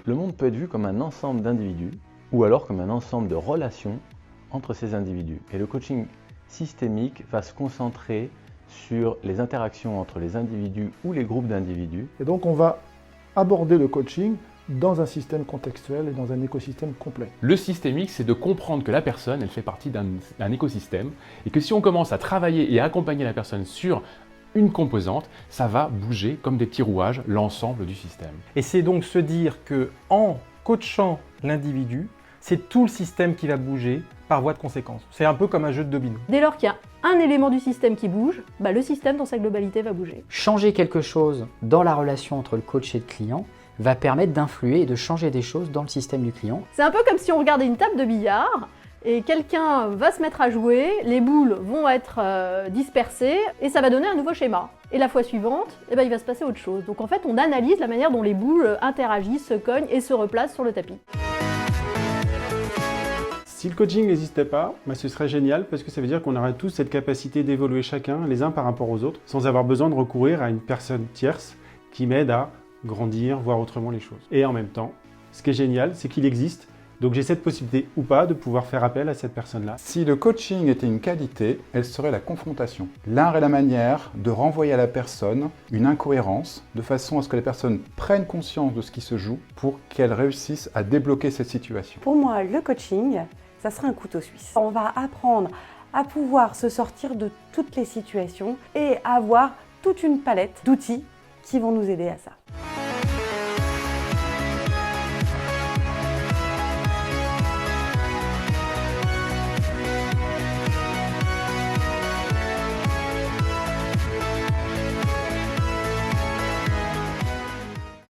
Le monde peut être vu comme un ensemble d'individus ou alors comme un ensemble de relations entre ces individus. Et le coaching systémique va se concentrer sur les interactions entre les individus ou les groupes d'individus. Et donc on va aborder le coaching dans un système contextuel et dans un écosystème complet. Le systémique, c'est de comprendre que la personne, elle fait partie d'un écosystème et que si on commence à travailler et à accompagner la personne sur une composante, ça va bouger comme des petits rouages l'ensemble du système. Et c'est donc se dire que en coachant l'individu, c'est tout le système qui va bouger par voie de conséquence. C'est un peu comme un jeu de domino. Dès lors qu'il y a un élément du système qui bouge, le système dans sa globalité va bouger. Changer quelque chose dans la relation entre le coach et le client va permettre d'influer et de changer des choses dans le système du client. C'est un peu comme si on regardait une table de billard et quelqu'un va se mettre à jouer, les boules vont être dispersées et ça va donner un nouveau schéma. Et la fois suivante, il va se passer autre chose. Donc en fait, on analyse la manière dont les boules interagissent, se cognent et se replacent sur le tapis. Si le coaching n'existait pas, ce serait génial parce que ça veut dire qu'on aurait tous cette capacité d'évoluer chacun les uns par rapport aux autres sans avoir besoin de recourir à une personne tierce qui m'aide à grandir, voir autrement les choses. Et en même temps, ce qui est génial, c'est qu'il existe, donc j'ai cette possibilité ou pas de pouvoir faire appel à cette personne-là. Si le coaching était une qualité, elle serait la confrontation. L'art est la manière de renvoyer à la personne une incohérence, de façon à ce que les personnes prennent conscience de ce qui se joue pour qu'elles réussissent à débloquer cette situation. Pour moi, le coaching, ça serait un couteau suisse. On va apprendre à pouvoir se sortir de toutes les situations et avoir toute une palette d'outils qui vont nous aider à ça.